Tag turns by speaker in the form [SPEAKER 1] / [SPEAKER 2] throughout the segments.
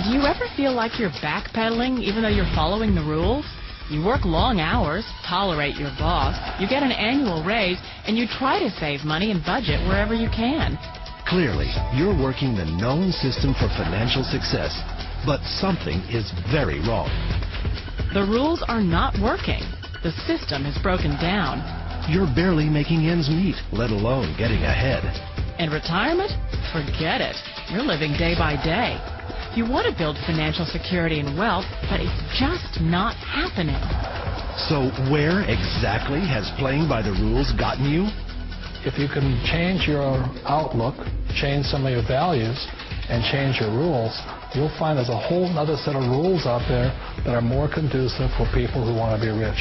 [SPEAKER 1] Do you ever feel like you're backpedaling even though you're following the rules? You work long hours, tolerate your boss, you get an annual raise, and you try to save money and budget wherever you can.
[SPEAKER 2] Clearly, you're working the known system for financial success, but something is very wrong.
[SPEAKER 1] The rules are not working. The system is broken down.
[SPEAKER 2] You're barely making ends meet, let alone getting ahead.
[SPEAKER 1] And retirement? Forget it. You're living day by day. You want to build financial security and wealth, but it's just not happening.
[SPEAKER 2] So where exactly has playing by the rules gotten you?
[SPEAKER 3] If you can change your outlook, change some of your values, and change your rules, you'll find there's a whole other set of rules out there that are more conducive for people who want to be rich.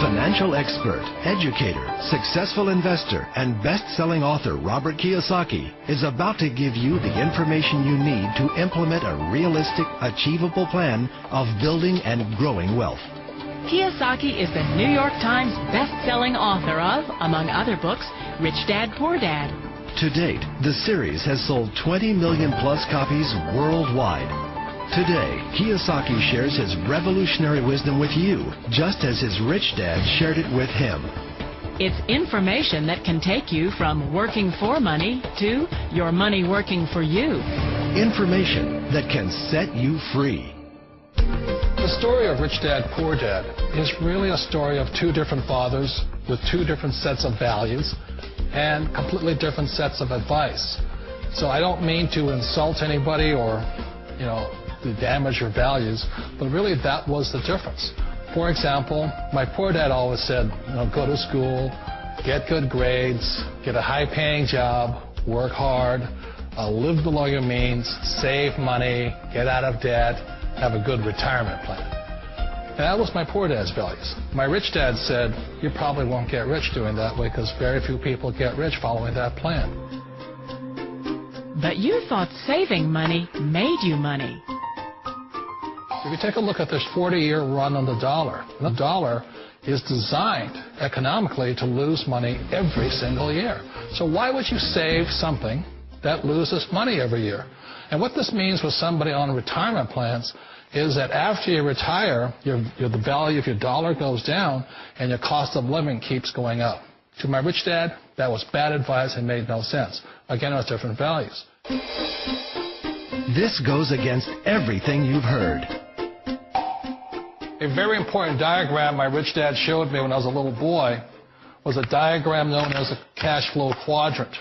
[SPEAKER 2] Financial expert, educator, successful investor, and best-selling author Robert Kiyosaki is about to give you the information you need to implement a realistic, achievable plan of building and growing wealth.
[SPEAKER 1] Kiyosaki is the New York Times best-selling author of, among other books, Rich Dad, Poor Dad.
[SPEAKER 2] To date, the series has sold 20 million plus copies worldwide. Today, Kiyosaki shares his revolutionary wisdom with you, just as his rich dad shared it with him.
[SPEAKER 1] It's information that can take you from working for money to your money working for you.
[SPEAKER 2] Information that can set you free.
[SPEAKER 3] The story of Rich Dad, Poor Dad is really a story of two different fathers with two different sets of values and completely different sets of advice. So I don't mean to insult anybody or, to damage your values, but really that was the difference. For example, my poor dad always said, go to school, get good grades, get a high-paying job, work hard, live below your means, save money, get out of debt, have a good retirement plan. And that was my poor dad's values. My rich dad said, you probably won't get rich doing that way because very few people get rich following that plan.
[SPEAKER 1] But you thought saving money made you money.
[SPEAKER 3] If you take a look at this 40-year run on the dollar is designed economically to lose money every single year. So why would you save something that loses money every year? And what this means with somebody on retirement plans is that after you retire, the value of your dollar goes down and your cost of living keeps going up. To my rich dad, that was bad advice and made no sense. Again, it was different values.
[SPEAKER 2] This goes against everything you've heard.
[SPEAKER 3] A very important diagram my rich dad showed me when I was a little boy was a diagram known as a cash flow quadrant.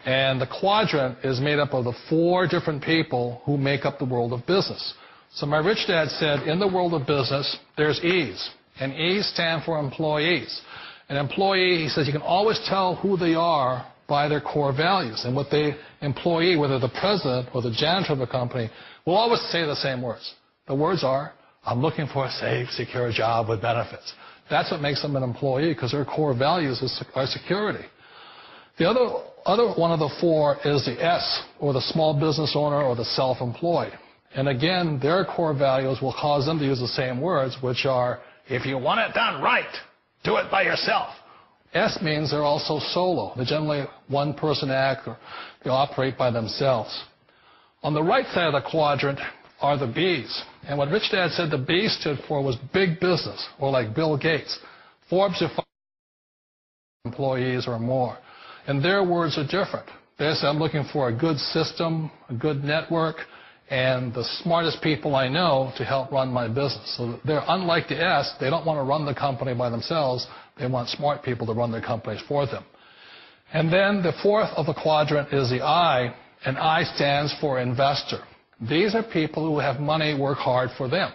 [SPEAKER 3] And the quadrant is made up of the 4 different people who make up the world of business. So my rich dad said, in the world of business, there's E's. And E's stand for employees. An employee, he says, you can always tell who they are by their core values. And what the employee, whether the president or the janitor of the company, will always say the same words. The words are, I'm looking for a safe, secure job with benefits. That's what makes them an employee, because their core values are security. The other one of the 4 is the S, or the small business owner or the self-employed. And again, their core values will cause them to use the same words, which are, if you want it done right, do it by yourself. S means they're also solo. They're generally one-person act, or they operate by themselves. On the right side of the quadrant are the B's. And what Rich Dad said the B stood for was big business, or like Bill Gates. Forbes are 5 employees or more. And their words are different. They say, I'm looking for a good system, a good network, and the smartest people I know to help run my business. So they're unlike the S. They don't want to run the company by themselves. They want smart people to run their companies for them. And then the 4th of the quadrant is the I, and I stands for investor. These are people who have money work hard for them.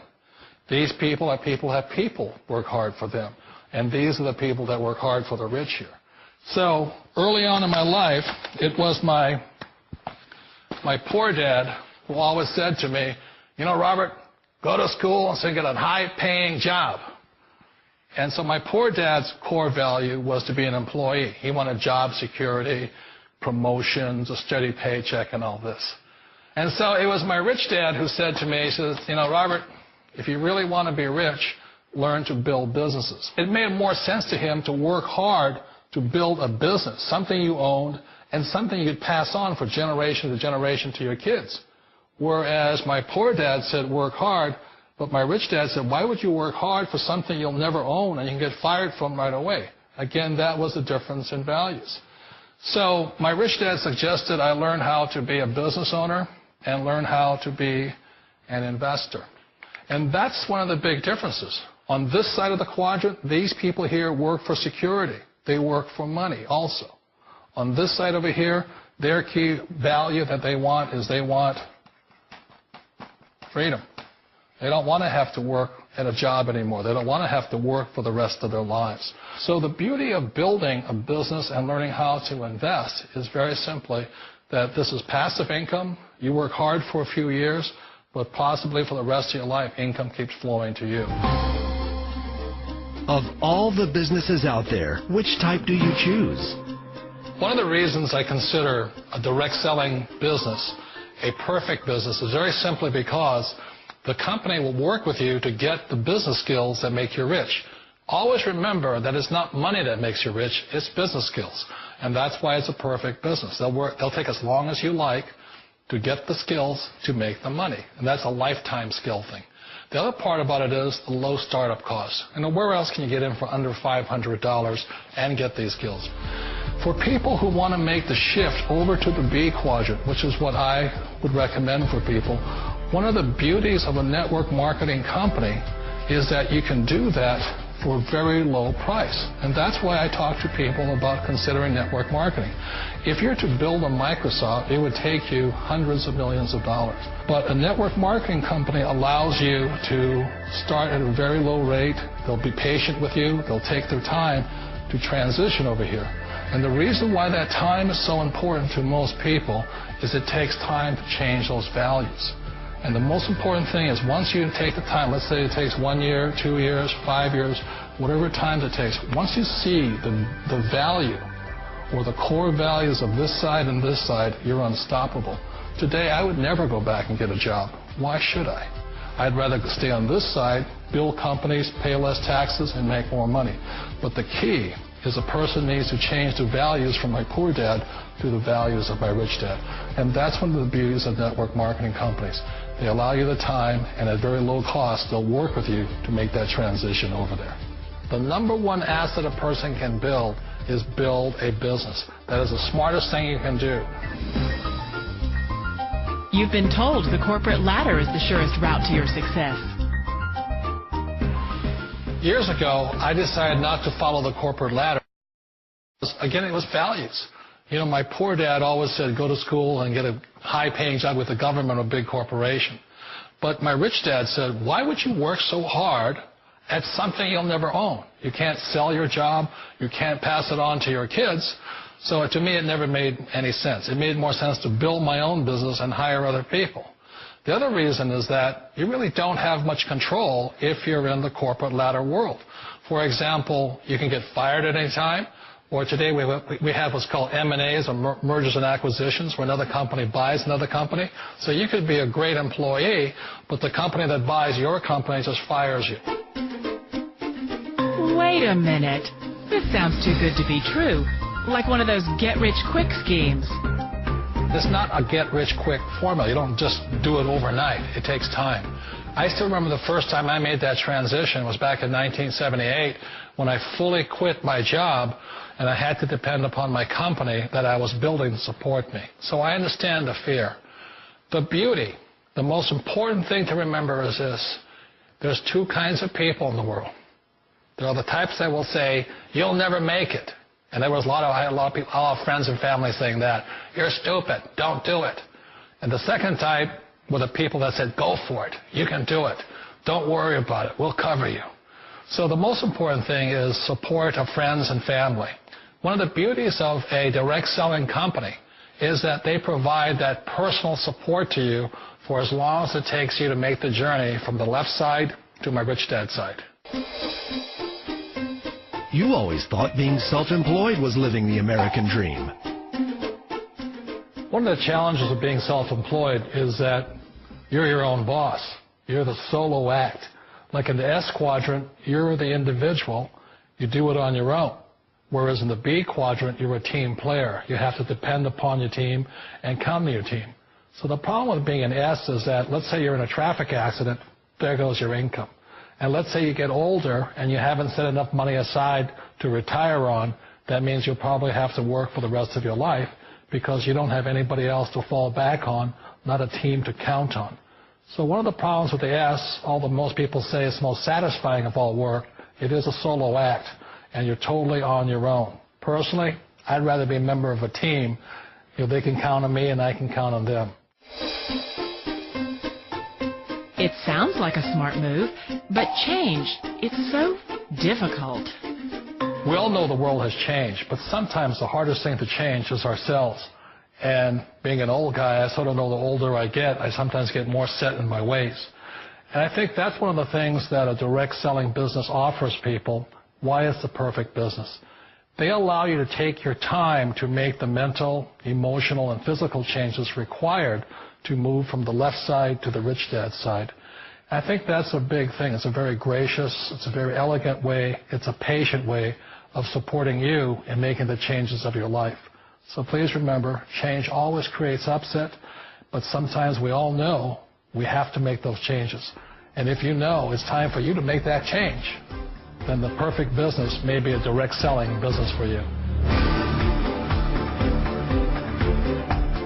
[SPEAKER 3] These people are people who have people work hard for them. And these are the people that work hard for the rich here. So early on in my life, it was my poor dad who always said to me, Robert, go to school and so get a high-paying job. And so my poor dad's core value was to be an employee. He wanted job security, promotions, a steady paycheck, and all this. And so it was my rich dad who said to me, he says, Robert, if you really want to be rich, learn to build businesses. It made more sense to him to work hard to build a business, something you owned and something you could pass on for generation to generation to your kids. Whereas my poor dad said work hard, but my rich dad said, why would you work hard for something you'll never own and you can get fired from right away? Again, that was the difference in values. So my rich dad suggested I learn how to be a business owner and learn how to be an investor. And that's one of the big differences. On this side of the quadrant, these people here work for security. They work for money also. On this side over here, their key value that they want is they want freedom. They don't want to have to work at a job anymore. They don't want to have to work for the rest of their lives. So the beauty of building a business and learning how to invest is very simply that this is passive income. You work hard for a few years, but possibly for the rest of your life, income keeps flowing to you.
[SPEAKER 2] Of all the businesses out there, which type do you choose?
[SPEAKER 3] One of the reasons I consider a direct selling business a perfect business is very simply because the company will work with you to get the business skills that make you rich. Always remember that it's not money that makes you rich, it's business skills. And that's why it's a perfect business. They'll take as long as you like to get the skills to make the money. And that's a lifetime skill thing. The other part about it is the low startup cost. And where else can you get in for under $500 and get these skills? For people who want to make the shift over to the B quadrant, which is what I would recommend for people, one of the beauties of a network marketing company is that you can do that for a very low price. And that's why I talk to people about considering network marketing. If you're to build a Microsoft, it would take you hundreds of millions of dollars. But a network marketing company allows you to start at a very low rate. They'll be patient with you. They'll take their time to transition over here. And the reason why that time is so important to most people is it takes time to change those values. And the most important thing is once you take the time, let's say it takes 1 year, 2 years, 5 years, whatever time it takes, once you see the value or the core values of this side and this side, you're unstoppable. Today, I would never go back and get a job. Why should I? I'd rather stay on this side, build companies, pay less taxes, and make more money. But the key is a person needs to change the values from my poor dad to the values of my rich dad. And that's one of the beauties of network marketing companies. They allow you the time, and at very low cost, they'll work with you to make that transition over there. The number one asset a person can build is build a business. That is the smartest thing you can do.
[SPEAKER 1] You've been told the corporate ladder is the surest route to your success.
[SPEAKER 3] Years ago, I decided not to follow the corporate ladder. Again, it was values. You know, my poor dad always said, go to school and get a high-paying job with the government or a big corporation. But my rich dad said, why would you work so hard at something you'll never own? You can't sell your job. You can't pass it on to your kids. So to me, it never made any sense. It made more sense to build my own business and hire other people. The other reason is that you really don't have much control if you're in the corporate ladder world. For example, you can get fired at any time. Or today we have what's called M&As, or mergers and acquisitions, where another company buys another company. So you could be a great employee, but the company that buys your company just fires you.
[SPEAKER 1] Wait a minute. This sounds too good to be true. Like one of those get-rich-quick schemes.
[SPEAKER 3] It's not a get-rich-quick formula. You don't just do it overnight. It takes time. I still remember the first time I made that transition was back in 1978 when I fully quit my job and I had to depend upon my company that I was building to support me. So I understand the fear. The beauty, the most important thing to remember is this. There's two kinds of people in the world. There are the types that will say, you'll never make it. And there was I had a lot of people, all friends and family saying that. You're stupid. Don't do it. And the second type were the people that said, go for it. You can do it. Don't worry about it. We'll cover you. So the most important thing is support of friends and family. One of the beauties of a direct selling company is that they provide that personal support to you for as long as it takes you to make the journey from the left side to my rich dad's side.
[SPEAKER 2] You always thought being self-employed was living the American dream.
[SPEAKER 3] One of the challenges of being self-employed is that you're your own boss. You're the solo act. Like in the S quadrant, you're the individual. You do it on your own. Whereas in the B quadrant, you're a team player. You have to depend upon your team and come to your team. So the problem with being an S is that, let's say you're in a traffic accident, there goes your income. And let's say you get older and you haven't set enough money aside to retire on, that means you'll probably have to work for the rest of your life because you don't have anybody else to fall back on, not a team to count on. So one of the problems with the S, although most people say it's most satisfying of all work, it is a solo act, and you're totally on your own. Personally, I'd rather be a member of a team. They can count on me and I can count on them.
[SPEAKER 1] It sounds like a smart move, but change, it's so difficult.
[SPEAKER 3] We all know the world has changed, but sometimes the hardest thing to change is ourselves. And being an old guy, I sort of know the older I get, I sometimes get more set in my ways. And I think that's one of the things that a direct selling business offers people, why it's the perfect business. They allow you to take your time to make the mental, emotional, and physical changes required to move from the left side to the rich dad side. I think that's a big thing. It's a very gracious, it's a very elegant way, it's a patient way of supporting you in making the changes of your life. So please remember, change always creates upset, but sometimes we all know we have to make those changes. And if you know it's time for you to make that change, then the perfect business may be a direct selling business for you.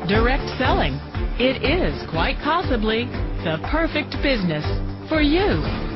[SPEAKER 1] Direct selling. It is quite possibly the perfect business for you.